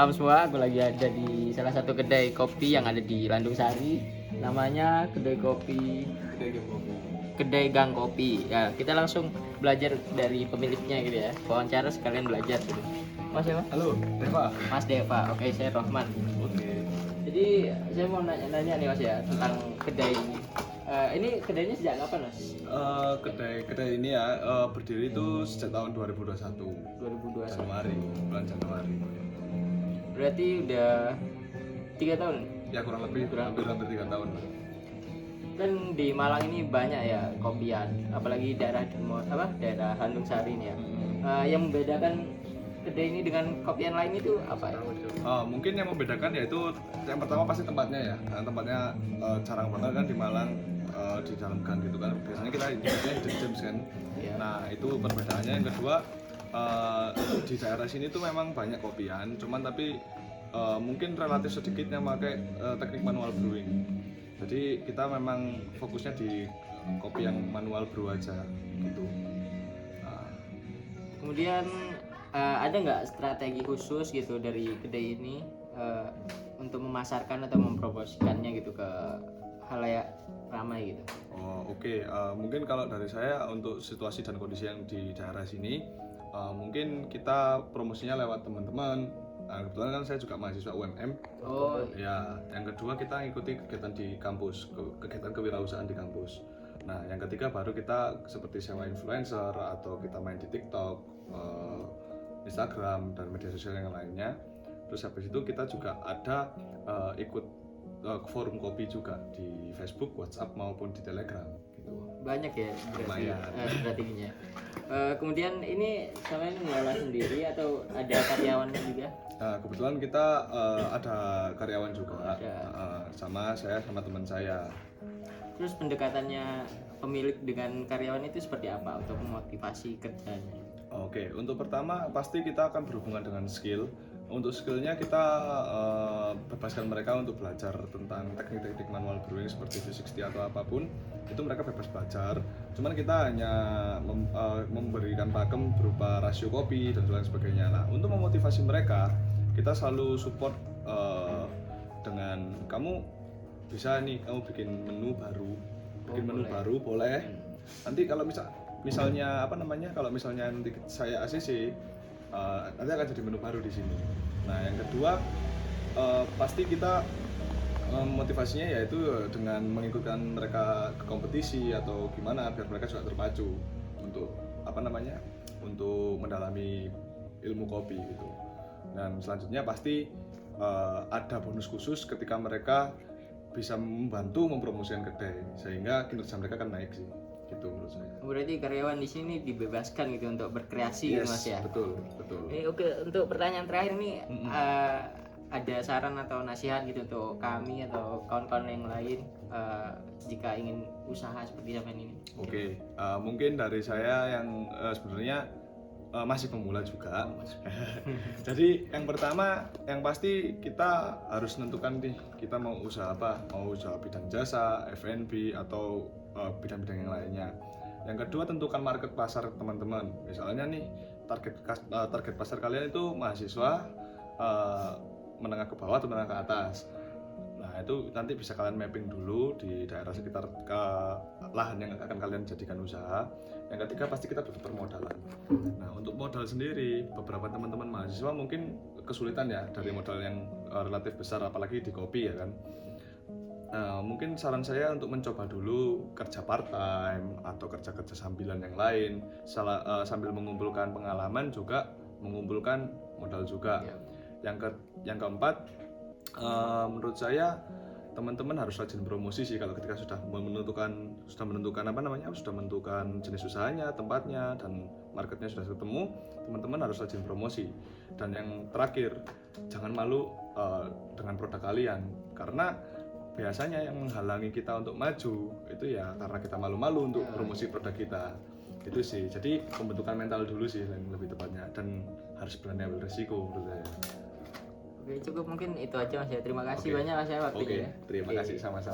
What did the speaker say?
malam semua. Aku lagi ada di salah satu kedai kopi yang ada di Landung Sari. Namanya kedai kopi Kedai Gang Kopi. Ya, kita langsung belajar dari pemiliknya gitu ya. Wawancara sekalian belajar gitu. Mas siapa? Halo, Deva. Mas Deva. Oke, saya Rohman. Oke. Jadi saya mau nanya-nanya nih Mas ya tentang kedai ini. Ini kedainya sejak kapan Mas? Kedai ini ya berdiri itu sejak tahun 2021 2021. bulan Januari. Berarti udah 3 tahun. Ya kurang lebih hampir 3 tahun. Kan di Malang ini banyak ya kopian, apalagi daerah daerah Landung Sari ini ya. Yang membedakan kedai ini dengan kopian lain itu apa ya? Mungkin yang membedakan yaitu yang pertama pasti tempatnya ya. Nah, tempatnya jarang banget kan di Malang di dalam gang gitu kan. Biasanya kita hidupnya hidden gems kan. Iya. Nah itu perbedaannya. Yang kedua di daerah sini tuh memang banyak kopian, cuman tapi mungkin relatif sedikit yang pakai teknik manual brewing. Jadi kita memang fokusnya di kopi yang manual brew aja gitu. Kemudian ada nggak strategi khusus gitu dari kedai ini untuk memasarkan atau mempromosikannya gitu ke halayak ramai gitu? Oke. Mungkin kalau dari saya untuk situasi dan kondisi yang di daerah sini, mungkin kita promosinya lewat teman-teman. Nah, kebetulan kan saya juga mahasiswa UMM. Oh, Ya, yang kedua kita ngikuti kegiatan di kampus, kegiatan kewirausahaan di kampus. Nah, yang ketiga baru kita seperti sewa influencer atau kita main di TikTok, Instagram dan media sosial yang lainnya. Terus habis itu kita juga ada ikut forum kopi juga di Facebook, WhatsApp maupun di Telegram gitu. banyak ya berarti Lumayan. strateginya. Kemudian ini sampean mengelola sendiri atau ada karyawannya juga? Nah, kebetulan kita ada karyawan juga, Ada. sama saya sama teman saya. Terus pendekatannya pemilik dengan karyawan itu seperti apa untuk memotivasi kerjanya? Oke, untuk pertama pasti kita akan berhubungan dengan skill. Untuk skillnya kita bebaskan mereka untuk belajar tentang teknik-teknik manual brewing seperti V60 atau apapun. Itu mereka bebas belajar. Cuman kita hanya memberikan pakem berupa rasio kopi dan lain sebagainya. Nah, untuk memotivasi mereka, kita selalu support dengan kamu bisa nih kamu bikin menu baru boleh. Nanti kalau misalnya kalau misalnya nanti saya ACC, nanti akan jadi menu baru di sini. Nah, yang kedua pasti kita motivasinya yaitu dengan mengikutkan mereka ke kompetisi atau gimana biar mereka juga terpacu untuk untuk mendalami ilmu kopi gitu. Dan selanjutnya pasti ada bonus khusus ketika mereka bisa membantu mempromosikan kedai sehingga kinerja mereka akan naik sih gitu menurut saya. Berarti karyawan di sini dibebaskan gitu untuk berkreasi gitu Mas ya? Betul. Oke, untuk pertanyaan terakhir nih ada saran atau nasihat gitu untuk kami atau kawan-kawan yang lain jika ingin usaha seperti sampean ini? Oke, mungkin dari saya yang sebenarnya masih pemula juga. Jadi yang pertama, yang pasti kita harus menentukan nih kita mau usaha apa, mau usaha bidang jasa, F&B atau bidang-bidang yang lainnya. Yang kedua tentukan market pasar teman-teman. Misalnya nih target pasar kalian itu mahasiswa menengah ke bawah atau menengah ke atas. Nah, itu nanti bisa kalian mapping dulu di daerah sekitar ke lahan yang akan kalian jadikan usaha. Yang ketiga pasti kita butuh permodalan. Nah, untuk modal sendiri beberapa teman-teman mahasiswa mungkin kesulitan ya dari modal yang relatif besar apalagi di kopi ya kan. Nah, mungkin saran saya untuk mencoba dulu kerja part time atau kerja-kerja sambilan yang lain sambil mengumpulkan pengalaman juga mengumpulkan modal juga. Yang keempat, menurut saya teman-teman harus rajin promosi sih kalau ketika sudah menentukan jenis usahanya, tempatnya dan marketnya sudah ketemu, teman-teman harus rajin promosi. Dan yang terakhir, jangan malu dengan produk kalian karena biasanya yang menghalangi kita untuk maju itu ya karena kita malu-malu untuk promosi produk kita. Itu sih. Jadi pembentukan mental dulu sih yang lebih tepatnya dan harus berani ambil resiko menurut saya. Oke, cukup mungkin itu aja Mas ya. Terima kasih Oke. banyak Mas ya waktunya. Oke, terima kasih sama-sama.